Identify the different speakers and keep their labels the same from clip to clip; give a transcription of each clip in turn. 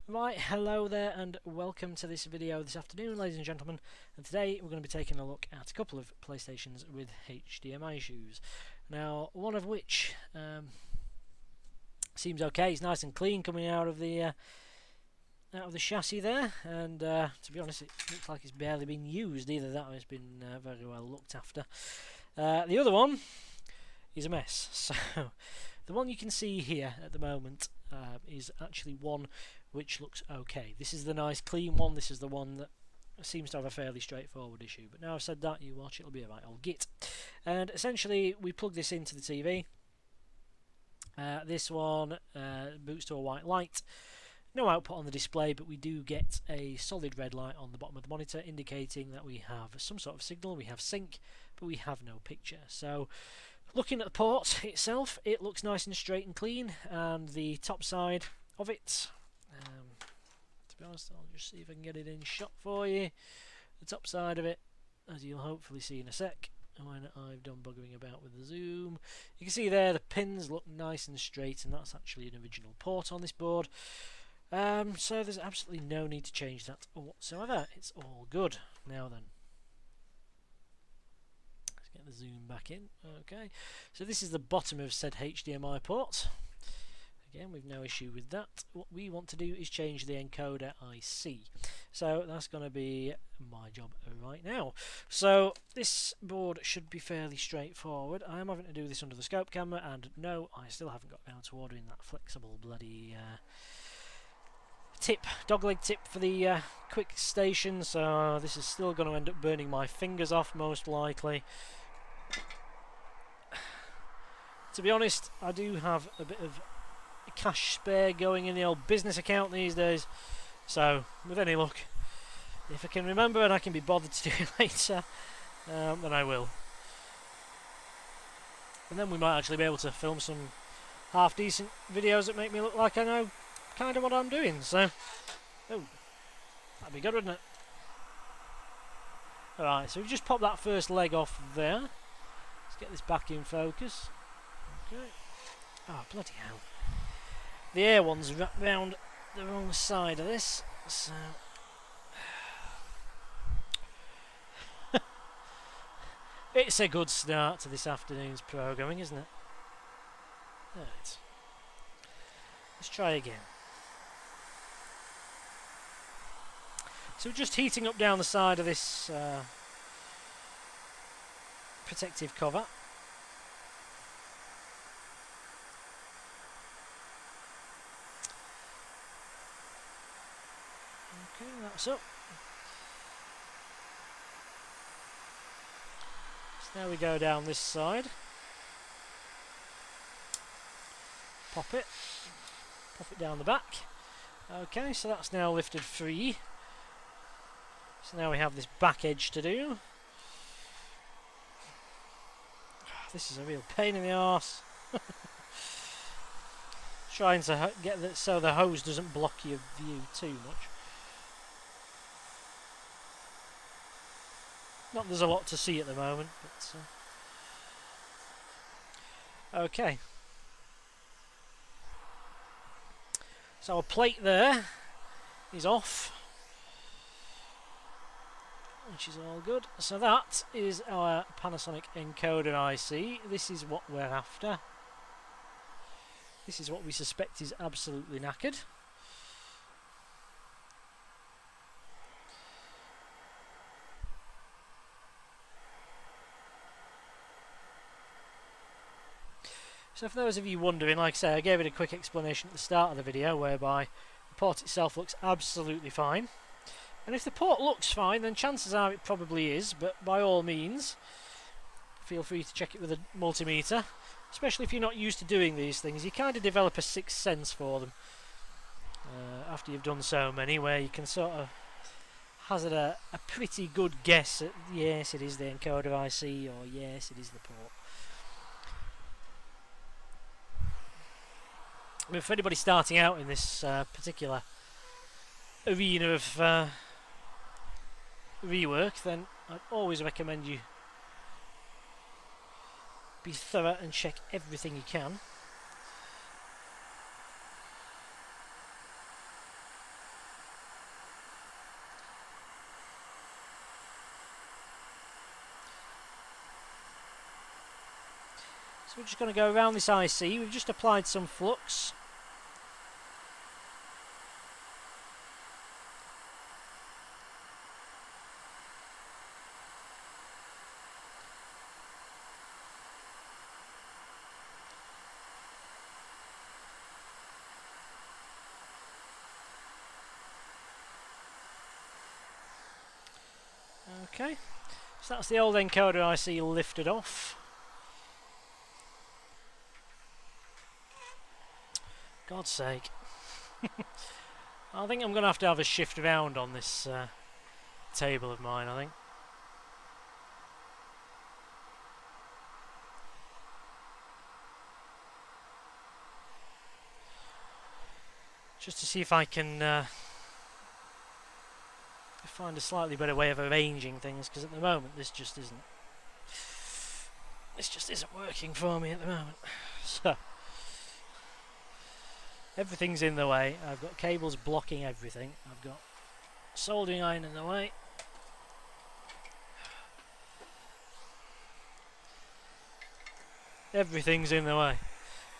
Speaker 1: Right, hello there and welcome to this video this afternoon, ladies and gentlemen, and today we're going to be taking a look at a couple of PlayStations with HDMI issues. Now, one of which seems okay, it's nice and clean coming out of the chassis there, and to be honest it looks like it's barely been used either. That has been very well looked after. The other one is a mess, so the one you can see here at the moment is actually one which looks okay. This is the nice clean one, this is the one that seems to have a fairly straightforward issue, but now I've said that, you watch, it'll be a right old git. And essentially we plug this into the TV. This one boots to a white light. No output on the display, but we do get a solid red light on the bottom of the monitor indicating that we have some sort of signal, we have sync, but we have no picture. So looking at the port itself, it looks nice and straight and clean, and the top side of it, to be honest, I'll just see if I can get it in shot for you. The top side of it, as you'll hopefully see in a sec when I've done buggering about with the zoom, you can see there the pins look nice and straight, and that's actually an original port on this board. So there's absolutely no need to change that whatsoever. It's all good. Now then, let's get the zoom back in. Okay, so this is the bottom of said HDMI port. Again, we've no issue with that. What we want to do is change the encoder IC. So that's going to be my job right now. So this board should be fairly straightforward. I am having to do this under the scope camera, and no, I still haven't got around to ordering that flexible bloody dogleg tip for the quick station, so this is still going to end up burning my fingers off most likely. To be honest, I do have a bit of cash spare going in the old business account these days, so with any luck, if I can remember and I can be bothered to do it later, then I will. And then we might actually be able to film some half decent videos that make me look like I know kind of what I'm doing. So, oh, that'd be good, wouldn't it? Alright, so we've just popped that first leg off there. Let's get this back in focus. Okay. Oh, bloody hell. The air one's wrapped round the wrong side of this, so it's a good start to this afternoon's programming, isn't it? Right. Let's try again. So we're just heating up down the side of this protective cover. Okay, that's up. So now we go down this side. Pop it down the back. Okay, so that's now lifted free. So now we have this back edge to do. This is a real pain in the arse. Trying to get that so the hose doesn't block your view too much. Not that there's a lot to see at the moment, but okay. So our plate there is off, which is all good. So that is our Panasonic Encoder IC. This is what we're after. This is what we suspect is absolutely knackered. So for those of you wondering, like I say, I gave it a quick explanation at the start of the video whereby the port itself looks absolutely fine. And if the port looks fine, then chances are it probably is, but by all means, feel free to check it with a multimeter. Especially if you're not used to doing these things, you kind of develop a sixth sense for them after you've done so many, where you can sort of hazard a pretty good guess at yes, it is the encoder IC, or yes, it is the port. I mean, for anybody starting out in this particular arena of rework, then I'd always recommend you be thorough and check everything you can. we're just going to go around this IC. We've just applied some flux. Okay, so that's the old encoder IC lifted off. God's sake. I think I'm going to have a shift around on this table of mine, I think. Just to see if I can find a slightly better way of arranging things, because at the moment this just isn't working for me at the moment. So everything's in the way. I've got cables blocking everything. I've got soldering iron in the way. Everything's in the way.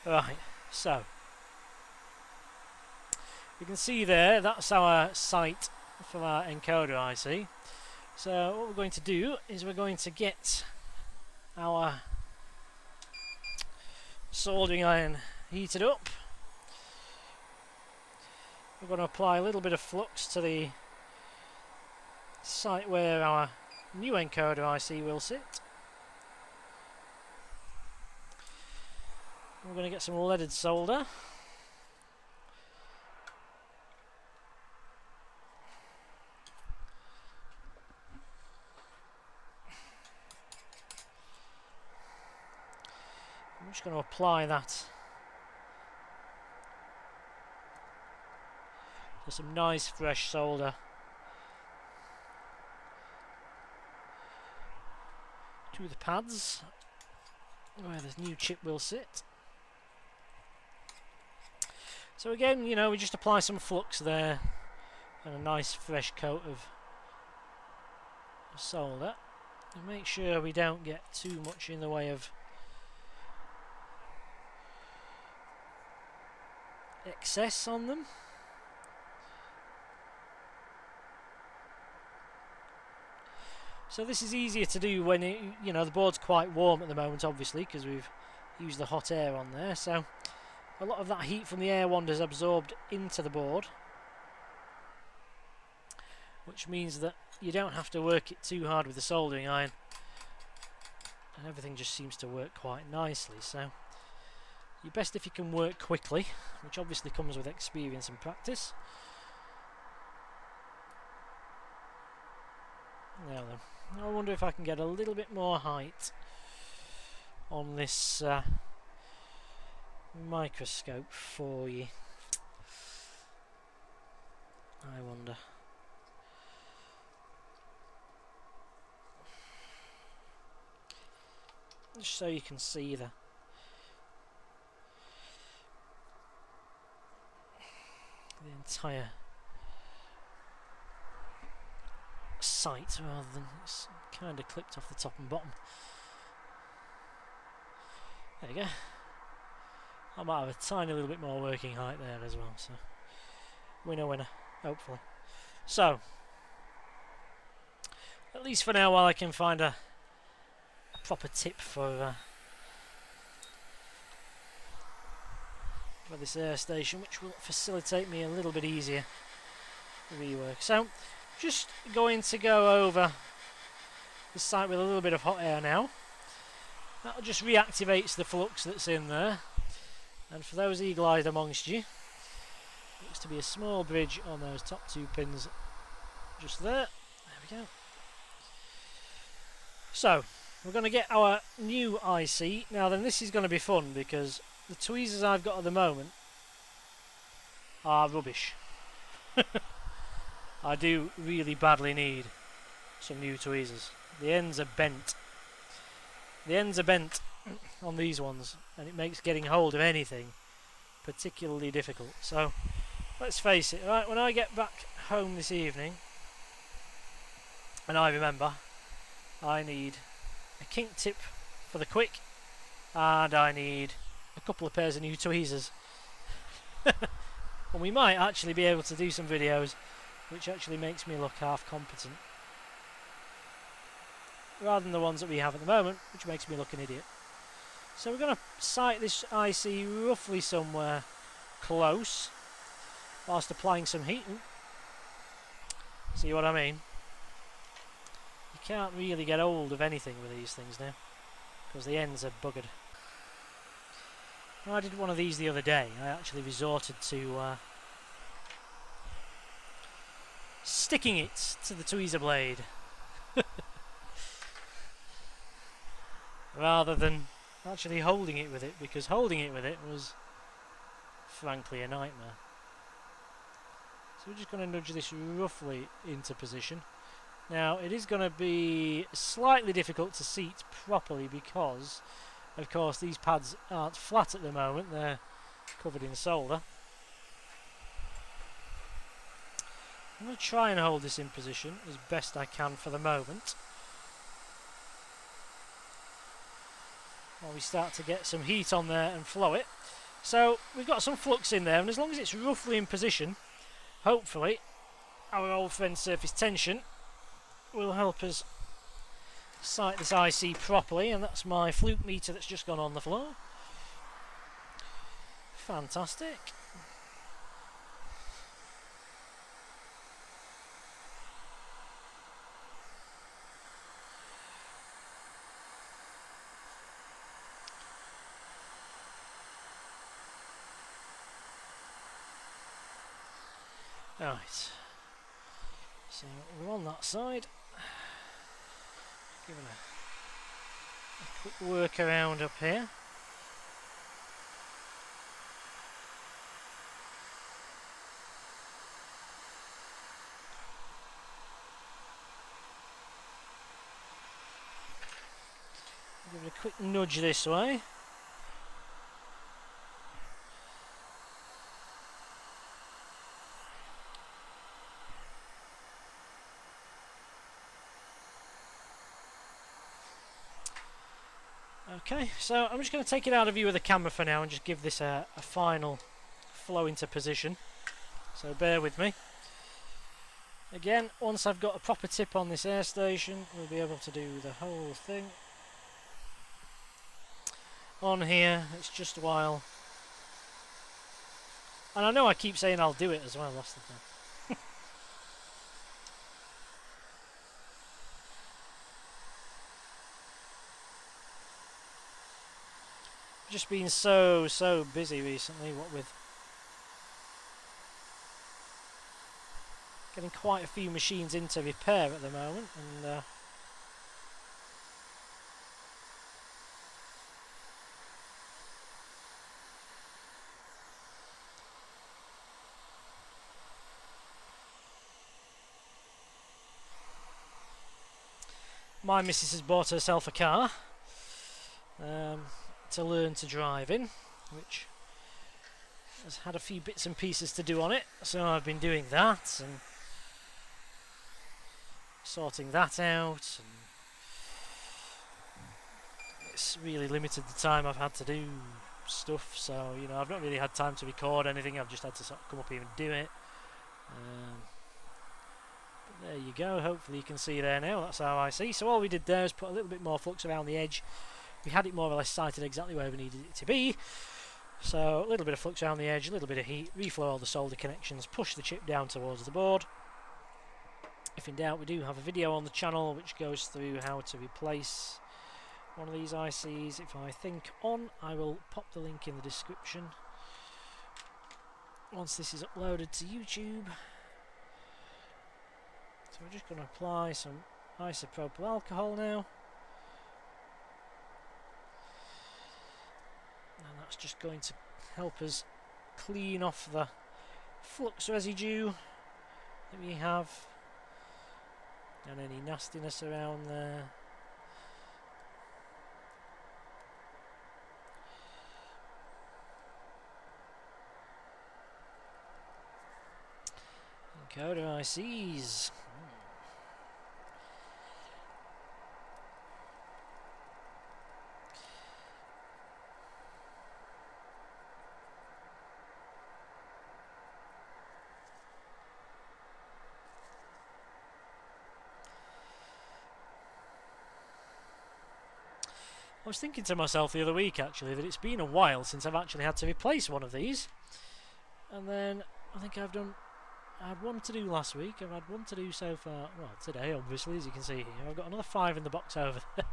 Speaker 1: Right, so you can see there, that's our sight for our encoder IC. So what we're going to do is we're going to get our soldering iron heated up. We're going to apply a little bit of flux to the site where our new encoder IC will sit. We're going to get some leaded solder. I'm just going to apply that to some nice fresh solder to the pads where this new chip will sit. So again, you know, we just apply some flux there and a nice fresh coat of solder, and make sure we don't get too much in the way of excess on them. So this is easier to do when you know, the board's quite warm at the moment, obviously, because we've used the hot air on there, so a lot of that heat from the air wanders absorbed into the board, which means that you don't have to work it too hard with the soldering iron, and everything just seems to work quite nicely. So you're best if you can work quickly, which obviously comes with experience and practice. Now then, I wonder if I can get a little bit more height on this microscope for you. I wonder. Just so you can see the entire site, rather than it's kind of clipped off the top and bottom. There you go. I might have a tiny little bit more working height there as well, so winner, hopefully. So at least for now, while I can find a proper tip for this air station, which will facilitate me a little bit easier rework. So just going to go over the site with a little bit of hot air now. That just reactivates the flux that's in there, and for those eagle-eyed amongst you, looks to be a small bridge on those top two pins just there. There we go. So we're going to get our new IC. Now then, this is going to be fun because the tweezers I've got at the moment are rubbish. I do really badly need some new tweezers. The ends are bent. The ends are bent on these ones, and it makes getting hold of anything particularly difficult. So let's face it, right, when I get back home this evening and I remember I need a kink tip for the quick and I need a couple of pairs of new tweezers. And we might actually be able to do some videos which actually makes me look half competent, rather than the ones that we have at the moment, which makes me look an idiot. So we're going to sight this IC roughly somewhere close whilst applying some heating. See what I mean? You can't really get hold of anything with these things now because the ends are buggered. I did one of these the other day. I actually resorted to sticking it to the tweezer blade rather than actually holding it with it, because holding it with it was frankly a nightmare. So we're just going to nudge this roughly into position. Now it is going to be slightly difficult to seat properly because of course these pads aren't flat at the moment, they're covered in solder. I'm going to try and hold this in position as best I can for the moment, while we start to get some heat on there and flow it. So we've got some flux in there, and as long as it's roughly in position, hopefully our old friend surface tension will help us sight this IC properly. And that's my fluke meter that's just gone on the floor. Fantastic. Right, so we're on that side. Give it a quick work around up here. Give it a quick nudge this way. Okay, so I'm just going to take it out of view of the camera for now and just give this a final flow into position. So bear with me. Again, once I've got a proper tip on this air station, we'll be able to do the whole thing. On here, it's just a while. And I know I keep saying I'll do it as well, that's the thing. Just been so busy recently, what with getting quite a few machines into repair at the moment, and my missus has bought herself a car to learn to drive in, which has had a few bits and pieces to do on it, so I've been doing that and sorting that out, and it's really limited the time I've had to do stuff, so you know, I've not really had time to record anything, I've just had to sort of come up here and do it. But there you go, hopefully you can see there now, that's how I see. So all we did there is put a little bit more flux around the edge. We had it more or less sighted exactly where we needed it to be. So a little bit of flux around the edge, a little bit of heat, reflow all the solder connections, push the chip down towards the board. If in doubt, we do have a video on the channel which goes through how to replace one of these ICs. If I think on, I will pop the link in the description once this is uploaded to YouTube. So we're just going to apply some isopropyl alcohol now. And that's just going to help us clean off the flux residue that we have and any nastiness around there. Encoder ICs. I was thinking to myself the other week actually that it's been a while since I've actually had to replace one of these, and then I think I had one to do last week, I've had one to do so far, well today obviously, as you can see here. I've got another 5 in the box over there.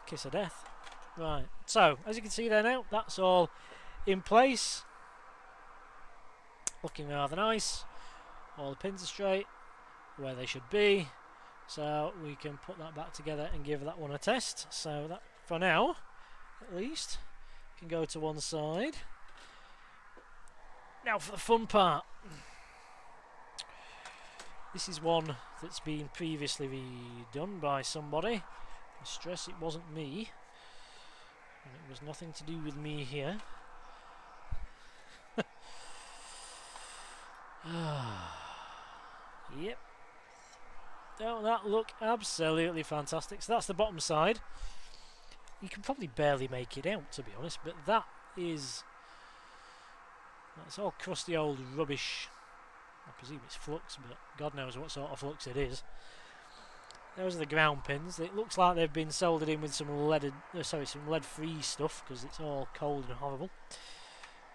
Speaker 1: Kiss of death. Right, so as you can see there now, that's all in place, looking rather nice. All the pins are straight where they should be, so we can put that back together and give that one a test. So that, for now at least, can go to one side. Now for the fun part. This is one that's been previously redone by somebody. I stress it wasn't me, and it was nothing to do with me here. Yep. Don't that look absolutely fantastic? So that's the bottom side. You can probably barely make it out, to be honest, but that's all crusty old rubbish. I presume it's flux, but God knows what sort of flux it is. Those are the ground pins. It looks like they've been soldered in with some lead-free stuff, because it's all cold and horrible,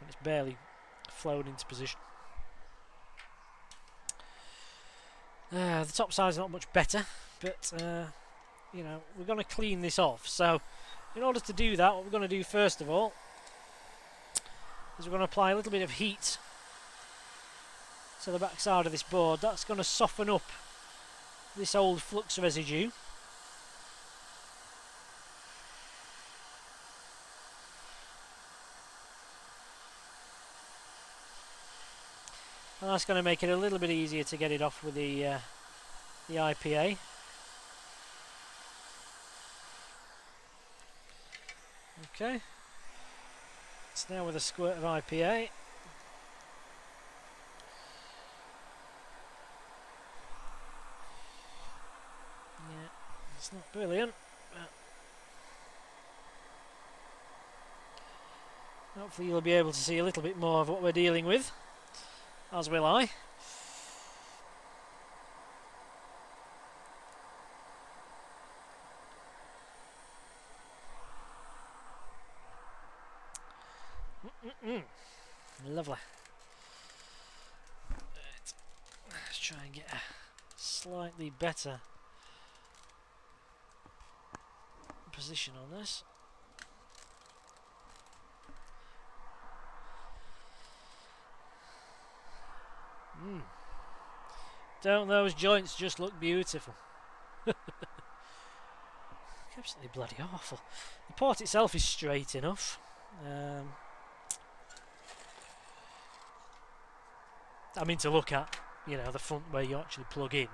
Speaker 1: and it's barely flown into position. The top side's not much better, but you know, we're going to clean this off. So in order to do that, what we're going to do first of all is we're going to apply a little bit of heat to the back side of this board. That's going to soften up this old flux residue. And that's going to make it a little bit easier to get it off with the IPA. Okay. It's now with a squirt of IPA. Yeah, it's not brilliant, but hopefully you'll be able to see a little bit more of what we're dealing with. As will I. Lovely. Right. Let's try and get a slightly better position on this. Don't those joints just look beautiful? Absolutely bloody awful. The port itself is straight enough. I mean, to look at, you know, the front where you actually plug in.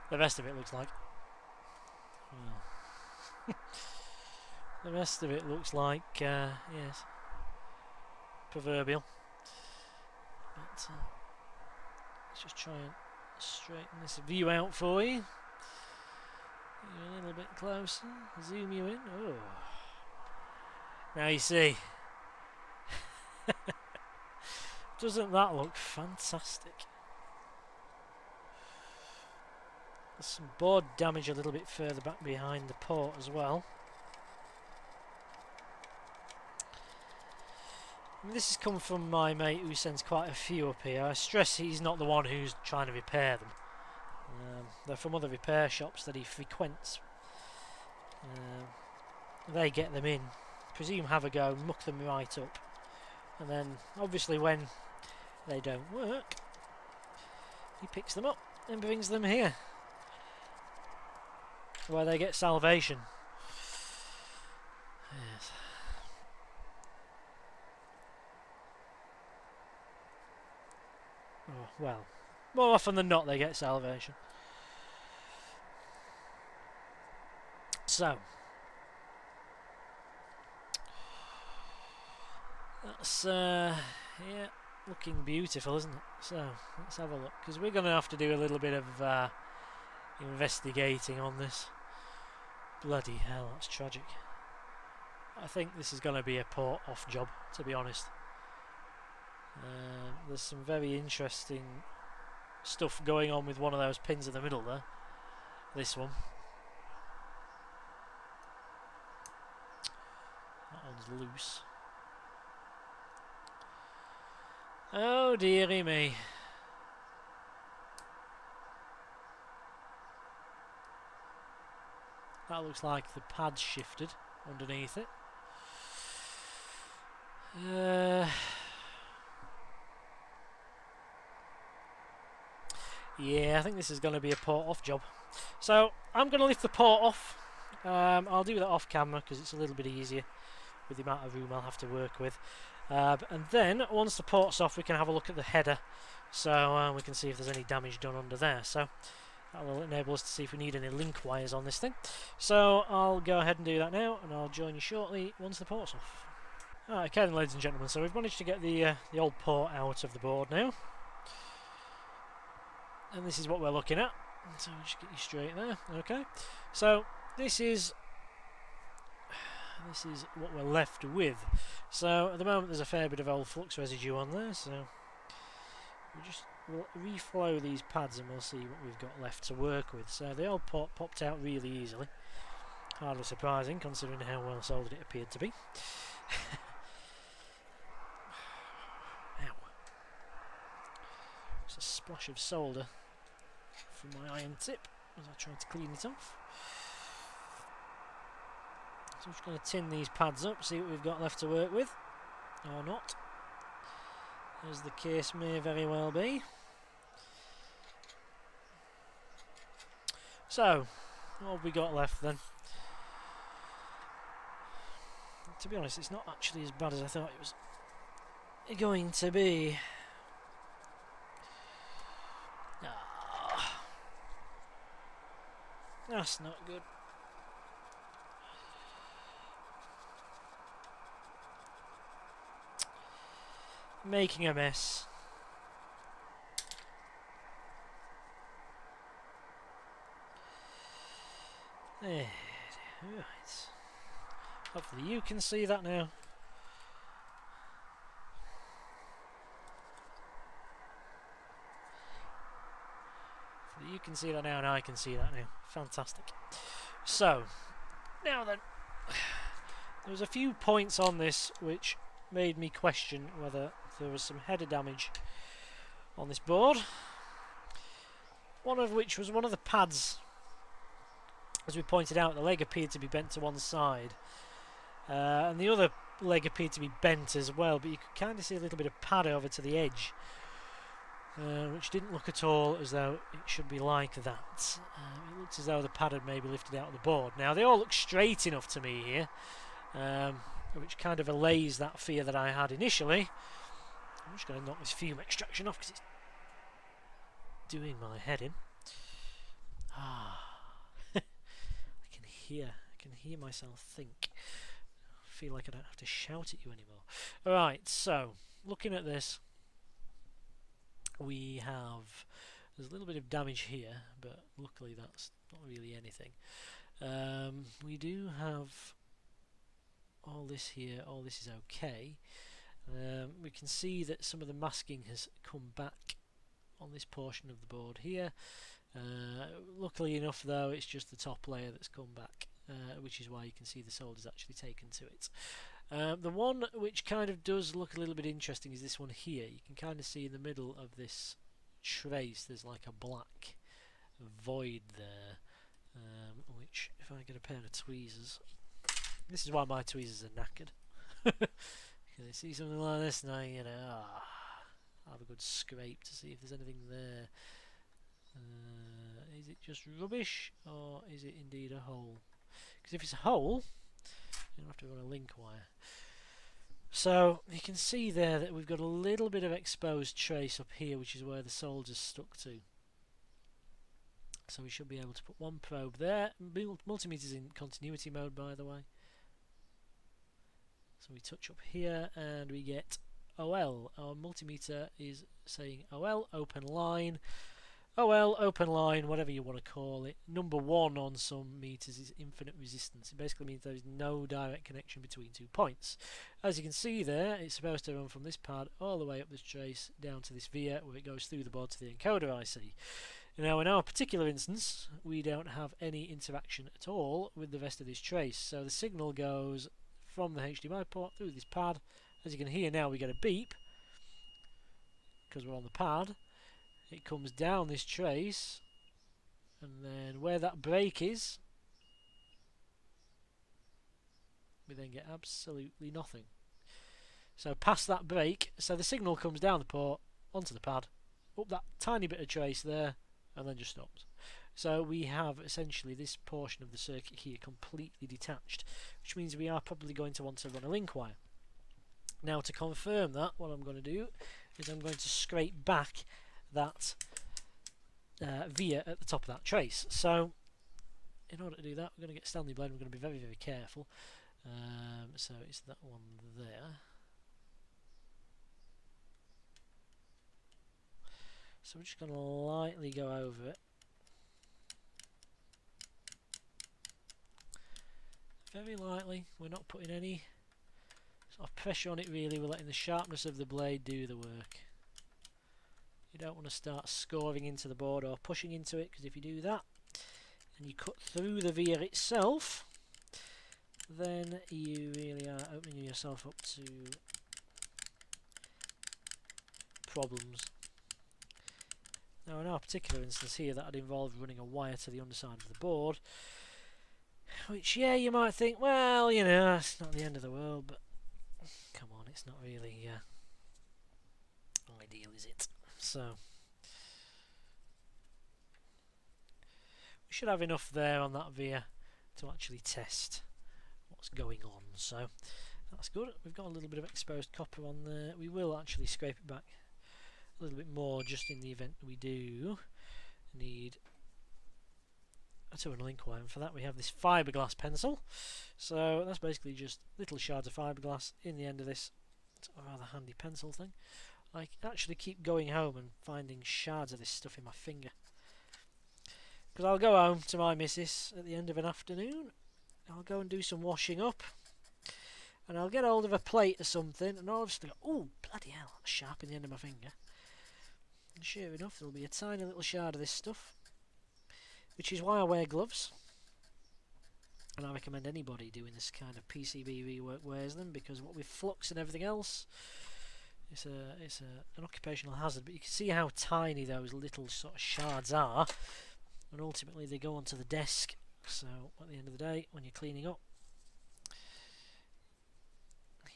Speaker 1: The rest of it looks like... the rest of it looks like, yes, proverbial. But let's just try and straighten this view out for you. Get you a little bit closer. Zoom you in. Oh, now you see. Doesn't that look fantastic? There's some board damage a little bit further back behind the port as well. This has come from my mate who sends quite a few up here. I stress he's not the one who's trying to repair them. They're from other repair shops that he frequents. They get them in, presume have a go, muck them right up, and then obviously when they don't work, he picks them up and brings them here, where they get salvation. Yes. Oh, well, more often than not they get salvation. So that's yeah, looking beautiful, isn't it? So let's have a look, because we're going to have to do a little bit of investigating on this. Bloody hell, that's tragic. I think this is going to be a port off job, to be honest. There's some very interesting stuff going on with one of those pins in the middle there. This one. That one's loose. Oh dearie me. That looks like the pad's shifted underneath it. Yeah, I think this is going to be a port off job. So I'm going to lift the port off. I'll do that off camera because it's a little bit easier with the amount of room I'll have to work with. And then once the port's off, we can have a look at the header, so we can see if there's any damage done under there. So that will enable us to see if we need any link wires on this thing. So I'll go ahead and do that now, and I'll join you shortly once the port's off. Alright, okay then, ladies and gentlemen, so we've managed to get the old port out of the board now. And this is what we're looking at. So we'll just get you straight there. Okay. So this is what we're left with. So at the moment there's a fair bit of old flux residue on there, so we'll reflow these pads and we'll see what we've got left to work with. So the old port popped out really easily. Hardly surprising considering how well soldered it appeared to be. Ow. Just a splash of solder from my iron tip as I try to clean it off. So I'm just going to tin these pads up, see what we've got left to work with, or not, as the case may very well be. So, what have we got left then? To be honest, it's not actually as bad as I thought it was going to be. That's not good. Making a mess. There. Right. Hopefully you can see that now. Hopefully you can see that now and I can see that now. Fantastic. So, now then, there was a few points on this which made me question whether there was some header damage on this board. One of which was one of the pads. As we pointed out, the leg appeared to be bent to one side, and the other leg appeared to be bent as well, but you could kind of see a little bit of pad over to the edge, which didn't look at all as though it should be like that. It looked as though the pad had maybe lifted out of the board. Now they all look straight enough to me here, which kind of allays that fear that I had initially. I'm just going to knock this fume extraction off because it's doing my head in. I can hear myself think. I feel like I don't have to shout at you anymore. Alright, so looking at this, there's a little bit of damage here, but luckily that's not really anything. We do have all this here, all this is okay. We can see that some of the masking has come back on this portion of the board here. Luckily enough though, it's just the top layer that's come back, which is why you can see the solder's actually taken to it. The one which kind of does look a little bit interesting is this one here. You can kind of see in the middle of this trace there's like a black void there, which if I get a pair of tweezers, this is why my tweezers are knackered. You see something like this now, you know, have a good scrape to see if there's anything there. Is it just rubbish, or is it indeed a hole? Because if it's a hole, you don't have to run a link wire. So you can see there that we've got a little bit of exposed trace up here, which is where the solder's stuck to. So we should be able to put one probe there. Multimeter's in continuity mode, by the way. So we touch up here and we get OL. Our multimeter is saying OL, open line. oh well, open line, whatever you want to call it. Number 1 on some meters is infinite resistance. It basically means there is no direct connection between 2 points. As you can see there, it's supposed to run from this pad all the way up this trace down to this via where it goes through the board to the encoder IC. Now in our particular instance, we don't have any interaction at all with the rest of this trace. So the signal goes from the HDMI port through this pad. As you can hear now, we get a beep because we're on the pad. It comes down this trace, and then where that break is, we then get absolutely nothing. So past that break, so the signal comes down the port, onto the pad, up that tiny bit of trace there, and then just stops. So we have essentially this portion of the circuit here completely detached, which means we are probably going to want to run a link wire. Now to confirm that, what I'm going to do is I'm going to scrape back that via at the top of that trace. So in order to do that, we're going to get Stanley blade. We're going to be very, very careful. So it's that one there. So we're just going to lightly go over it. Very lightly. We're not putting any sort of pressure on it really. We're letting the sharpness of the blade do the work. You don't want to start scoring into the board or pushing into it, because if you do that and you cut through the via itself, then you really are opening yourself up to problems. Now in our particular instance here, that would involve running a wire to the underside of the board, which, yeah, you might think, well, you know, it's not the end of the world, but come on, it's not really ideal, is it? So we should have enough there on that via to actually test what's going on, so that's good. We've got a little bit of exposed copper on there. We will actually scrape it back a little bit more just in the event we do need to run a link wire, and for that we have this fiberglass pencil. So that's basically just little shards of fiberglass in the end of this. It's a rather handy pencil thing. I actually keep going home and finding shards of this stuff in my finger, because I'll go home to my missus at the end of an afternoon, I'll go and do some washing up, and I'll get hold of a plate or something, and I'll just go, oh bloody hell, that's sharp in the end of my finger. And sure enough, there'll be a tiny little shard of this stuff, which is why I wear gloves. And I recommend anybody doing this kind of PCB rework wears them, because what with flux and everything else, it's an occupational hazard. But you can see how tiny those little sort of shards are, and ultimately they go onto the desk. So at the end of the day, when you're cleaning up,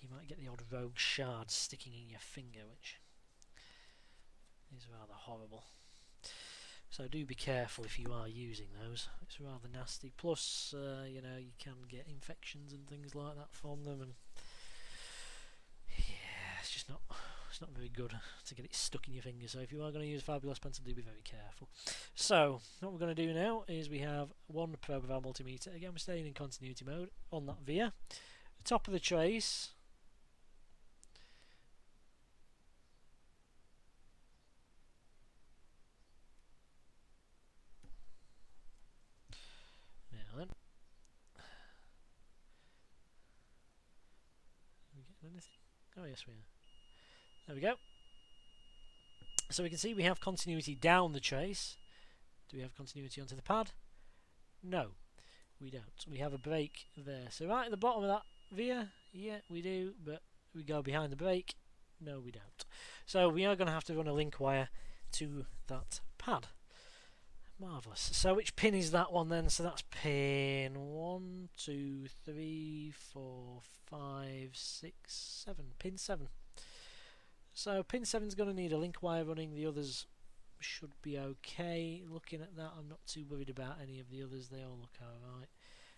Speaker 1: you might get the odd rogue shard sticking in your finger, which is rather horrible. So do be careful if you are using those. It's rather nasty. Plus, you know, you can get infections and things like that from them, and yeah, it's just not very good to get it stuck in your finger. So if you are going to use a fiberglass pencil, do be very careful. So what we're going to do now is we have one probe of our multimeter. Again, we're staying in continuity mode on that via. The top of the trace. Now then, are we getting anything? Oh yes, we are. There we go. So we can see we have continuity down the trace. Do we have continuity onto the pad? No, we don't. We have a break there. So right at the bottom of that via, yeah, we do, but we go behind the break. No, we don't. So we are going to have to run a link wire to that pad. Marvellous. So which pin is that one then? So that's pin 1, 2, 3, 4, 5, 6, 7. Pin 7. So pin 7 is going to need a link wire running. The others should be okay. Looking at that, I'm not too worried about any of the others. They all look alright.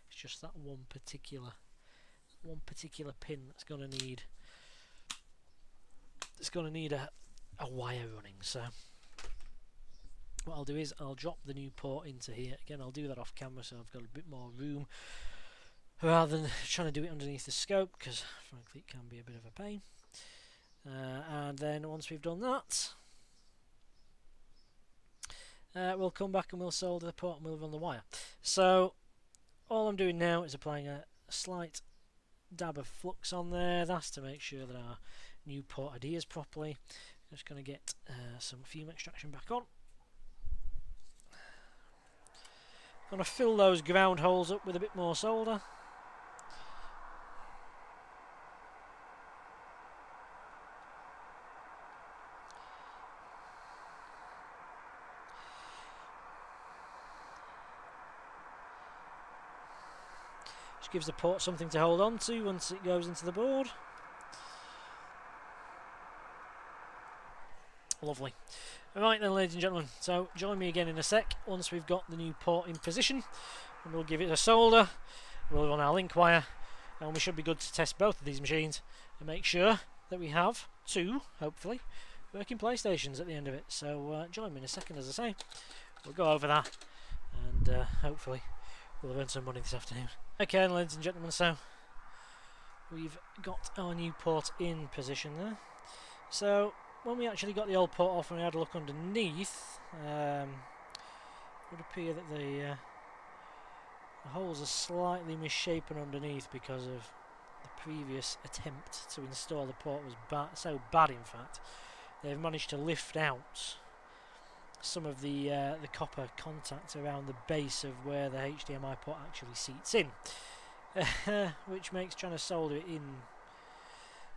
Speaker 1: It's just that one particular pin that's going to need a wire running. So what I'll do is I'll drop the new port into here. Again, I'll do that off camera so I've got a bit more room rather than trying to do it underneath the scope, because frankly it can be a bit of a pain. And then once we've done that, we'll come back and we'll solder the port and we'll run the wire. So all I'm doing now is applying a slight dab of flux on there. That's to make sure that our new port adheres properly. Just going to get some fume extraction back on. Going to fill those ground holes up with a bit more solder. Just gives the port something to hold on to once it goes into the board. Lovely. Right then, ladies and gentlemen, so join me again in a sec once we've got the new port in position, and we'll give it a solder, we'll run our link wire, and we should be good to test both of these machines and make sure that we have two, hopefully, working PlayStations at the end of it. So join me in a second, as I say. We'll go over that, and hopefully we'll earn some money this afternoon. Okay, ladies and gentlemen, so we've got our new port in position there. So when we actually got the old port off and we had a look underneath, it would appear that the holes are slightly misshapen underneath because of the previous attempt to install the port was so bad, in fact. They've managed to lift out some of the copper contact around the base of where the HDMI port actually seats in, which makes trying to solder it in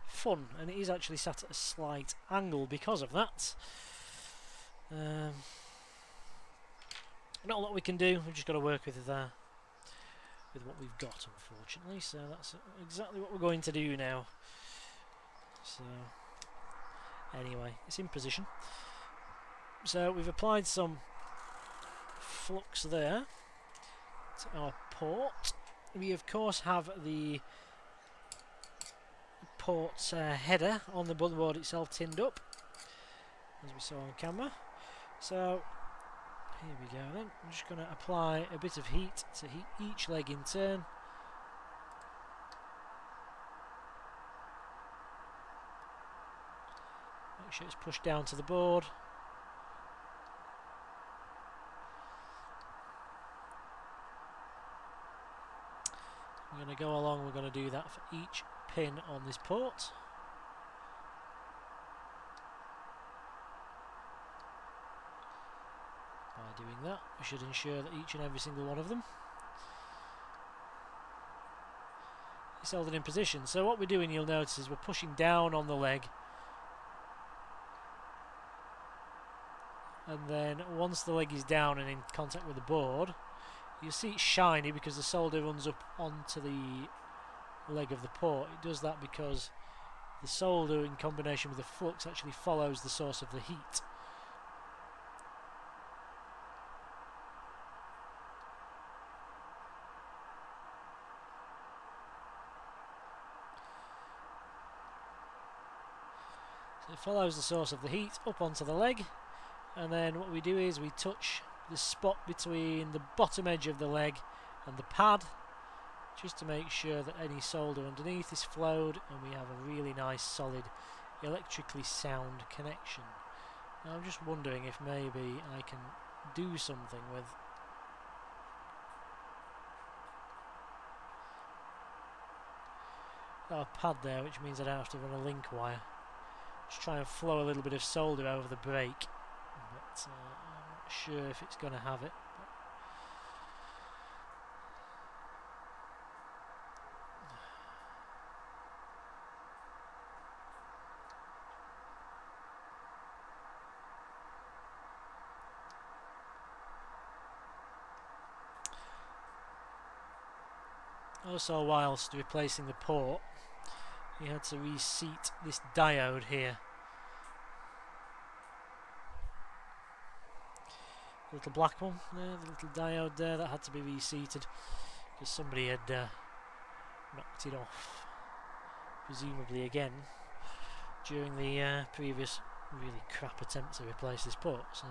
Speaker 1: fun, and it is actually sat at a slight angle because of that. Not a lot we can do, we've just got to work with what we've got, unfortunately, so that's exactly what we're going to do now. So anyway, it's in position. So we've applied some flux there to our port. We of course have the port header on the motherboard itself tinned up, as we saw on camera. So here we go then. I'm just going to apply a bit of heat to heat each leg in turn. Make sure it's pushed down to the board. We're going to go along, we're going to do that for each pin on this port. By doing that, we should ensure that each and every single one of them is held in position. So what we're doing, you'll notice, is we're pushing down on the leg, and then once the leg is down and in contact with the board, you see it's shiny because the solder runs up onto the leg of the port. It does that because the solder in combination with the flux actually follows the source of the heat. So it follows the source of the heat up onto the leg, and then what we do is we touch the spot between the bottom edge of the leg and the pad, just to make sure that any solder underneath is flowed and we have a really nice solid electrically sound connection. Now I'm just wondering if maybe I can do something with that pad there, which means I don't have to run a link wire. Just try and flow a little bit of solder over the break, but I'm not sure if it's going to have it. Also, whilst replacing the port, you had to reseat this diode here. The little black one there, the little diode there, that had to be reseated because somebody had knocked it off, presumably again, during the previous really crap attempt to replace this port. So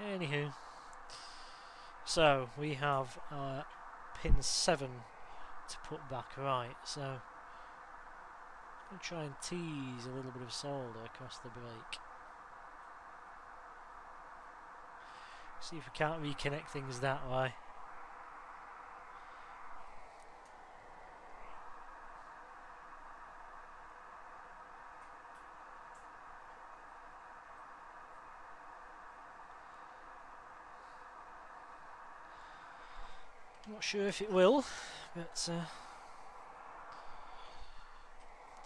Speaker 1: anywho, so we have pin 7 to put back right. So I'll try and tease a little bit of solder across the break. See if we can't reconnect things that way. Not sure if it will, but it's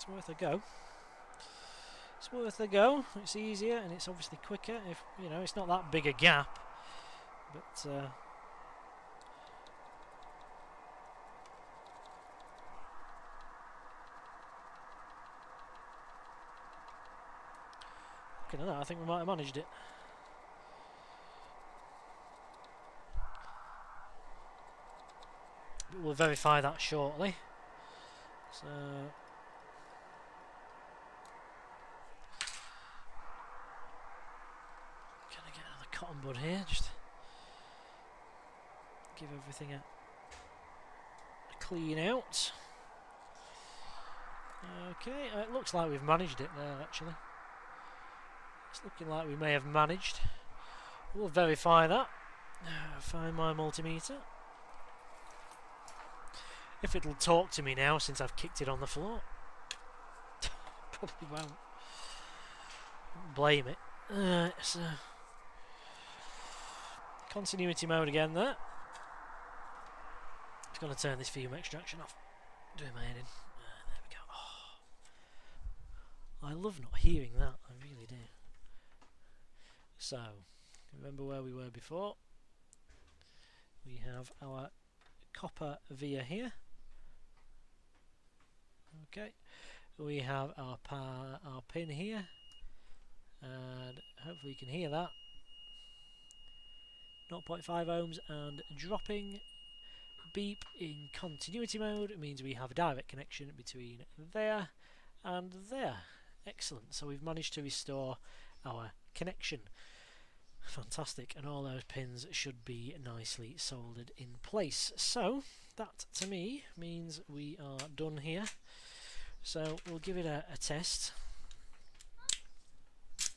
Speaker 1: worth a go. It's worth a go. It's easier and it's obviously quicker. If you know, it's not that big a gap, but looking at that, I think we might have managed it. But we'll verify that shortly. So. Cotton bud here, just give everything a clean out. Okay, it looks like we've managed it there actually. It's looking like we may have managed. We'll verify that. Find my multimeter. If it'll talk to me now since I've kicked it on the floor. Probably won't. Blame it. It's continuity mode again there. Just going to turn this fume extraction off. Doing my head in. There we go. Oh, I love not hearing that. I really do. So, remember where we were before. We have our copper via here. Okay. We have our pin here. And hopefully you can hear that. 0.5 ohms and dropping. Beep in continuity mode. It means we have a direct connection between there and there. Excellent. So we've managed to restore our connection. Fantastic. And all those pins should be nicely soldered in place. So that to me means we are done here. So we'll give it a test.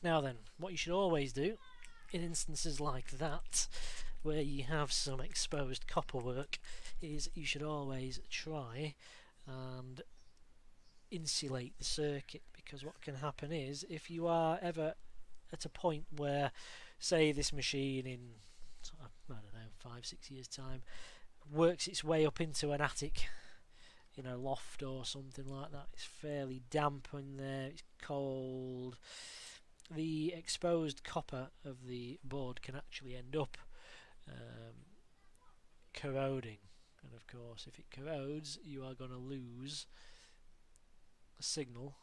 Speaker 1: Now then, what you should always do in instances like that, where you have some exposed copper work, is you should always try and insulate the circuit, because what can happen is, if you are ever at a point where, say, this machine in, I don't know, 5-6 years time works its way up into an attic, you know, loft or something like that, it's fairly damp in there, it's cold, the exposed copper of the board can actually end up corroding, and of course if it corrodes you are going to lose a signal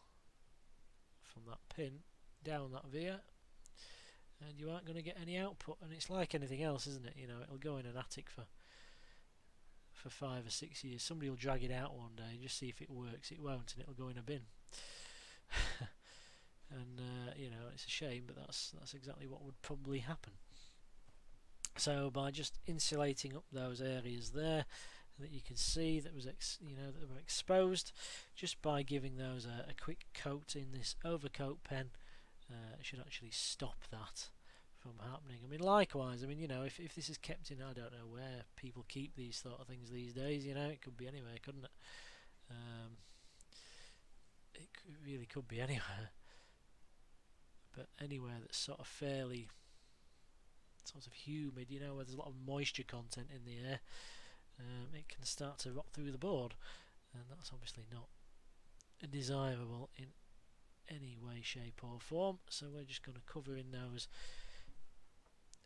Speaker 1: from that pin down that via, and you aren't going to get any output. And it's like anything else, isn't it? You know, it'll go in an attic for 5 or 6 years. Somebody will drag it out one day and just see if it works. It won't, and it'll go in a bin. And you know, it's a shame, but that's exactly what would probably happen. So by just insulating up those areas there that you can see that was that were exposed, just by giving those a quick coat in this overcoat pen, should actually stop that from happening. I mean, likewise, I mean, you know, if this is kept in, I don't know where people keep these sort of things these days. You know, it could be anywhere, couldn't it? It really could be anywhere. But anywhere that's sort of fairly sort of humid, you know, where there's a lot of moisture content in the air, it can start to rot through the board, and that's obviously not desirable in any way, shape or form. So we're just going to cover in those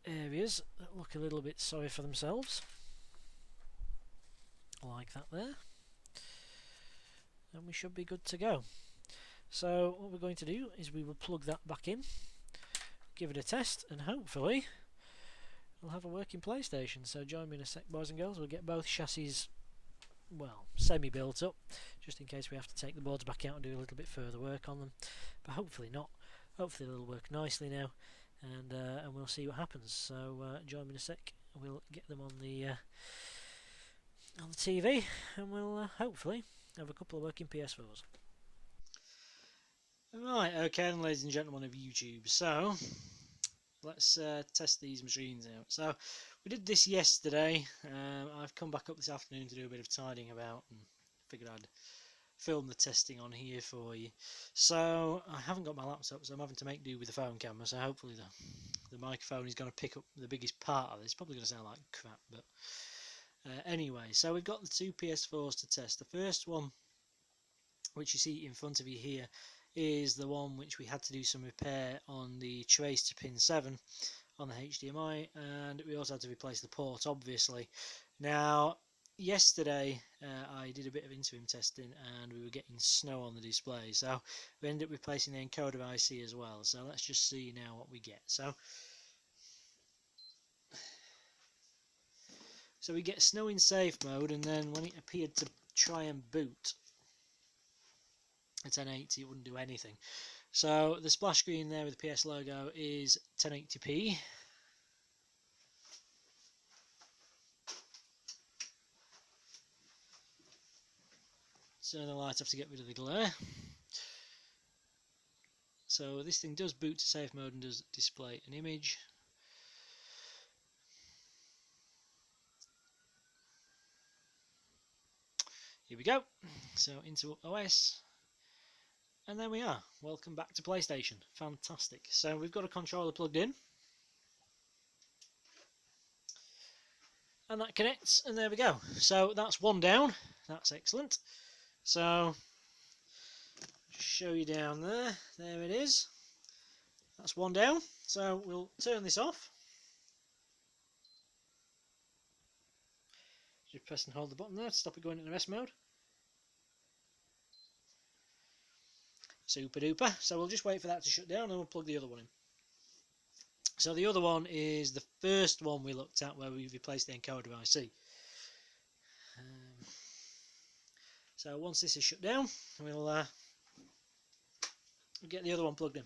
Speaker 1: areas that look a little bit sorry for themselves, like that there, and we should be good to go. So what we're going to do is we will plug that back in, give it a test, and hopefully we'll have a working PlayStation. So join me in a sec, boys and girls. We'll get both chassis, well, semi-built up, just in case we have to take the boards back out and do a little bit further work on them. But hopefully not. Hopefully they'll work nicely now, and we'll see what happens. So join me in a sec. We'll get them on the TV, and we'll hopefully have a couple of working PS4s. Right, okay, and ladies and gentlemen of YouTube, so let's test these machines out. So we did this yesterday. I've come back up this afternoon to do a bit of tidying about and figured I'd film the testing on here for you. So I haven't got my laptop, so I'm having to make do with the phone camera, so hopefully the microphone is going to pick up the biggest part of this. It's probably going to sound like crap, but anyway, so we've got the two PS4s to test. The first one, which you see in front of you here, is the one which we had to do some repair on the trace to pin 7 on the HDMI, and we also had to replace the port, obviously. Now, yesterday I did a bit of interim testing and we were getting snow on the display, so we ended up replacing the encoder IC as well. So let's just see now what we get. So we get snow in safe mode, and then when it appeared to try and boot at 1080 it wouldn't do anything. So the splash screen there with the PS logo is 1080p. Turn the light off to get rid of the glare. So this thing does boot to safe mode and does display an image. Here we go. So into OS. And there we are. Welcome back to PlayStation. Fantastic. So we've got a controller plugged in. And that connects, and there we go. So that's one down. That's excellent. So just show you down there. There it is. That's one down. So we'll turn this off. Just press and hold the button there to stop it going into rest mode. Super duper. So we'll just wait for that to shut down and we'll plug the other one in. So the other one is the first one we looked at where we replaced the encoder IC. So once this is shut down, we'll get the other one plugged in.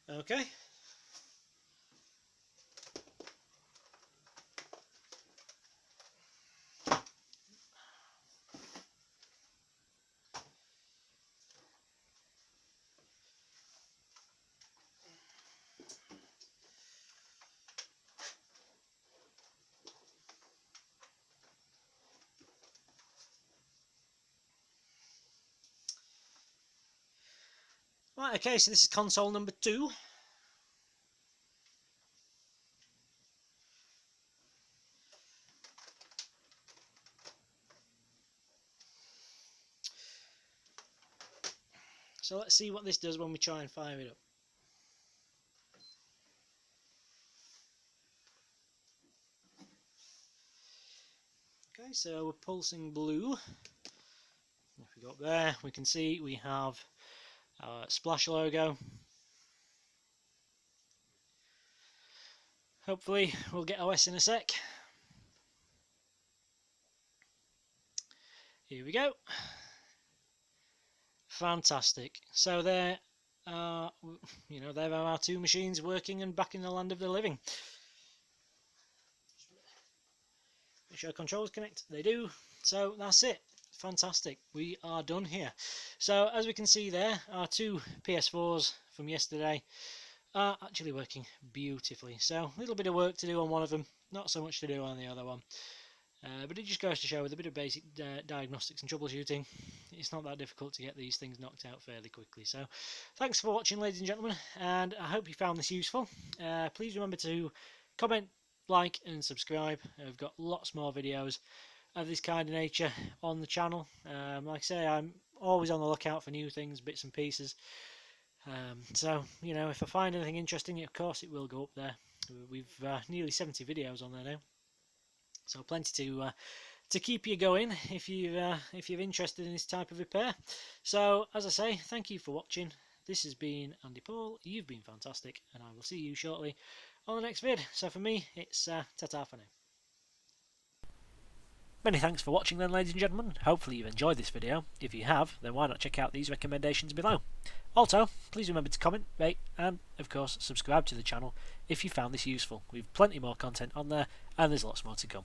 Speaker 1: Okay. Right, okay, so this is console number 2. So let's see what this does when we try and fire it up. Okay, so we're pulsing blue. If we go up there, we can see we have our splash logo. Hopefully we'll get OS in a sec. Here we go. Fantastic. So there are, there are our two machines working and back in the land of the living. Make sure controls connect. They do. So that's it. Fantastic. We are done here. So as we can see there, our two PS4s from yesterday are actually working beautifully. So a little bit of work to do on one of them, not so much to do on the other one. But it just goes to show with a bit of basic diagnostics and troubleshooting, it's not that difficult to get these things knocked out fairly quickly. So thanks for watching, ladies and gentlemen, and I hope you found this useful. Please remember to comment, like and subscribe. I've got lots more videos of this kind of nature on the channel. Like I say, I'm always on the lookout for new things, bits and pieces. So, if I find anything interesting, of course it will go up there. We've nearly 70 videos on there now. So plenty to keep you going if you're interested in this type of repair. So as I say, thank you for watching. This has been Andy Paul. You've been fantastic, and I will see you shortly on the next vid. So for me, it's ta-ta for now. Many thanks for watching then, ladies and gentlemen. Hopefully you've enjoyed this video. If you have, then why not check out these recommendations below. Also, please remember to comment, rate, and of course subscribe to the channel if you found this useful. We've plenty more content on there, and there's lots more to come.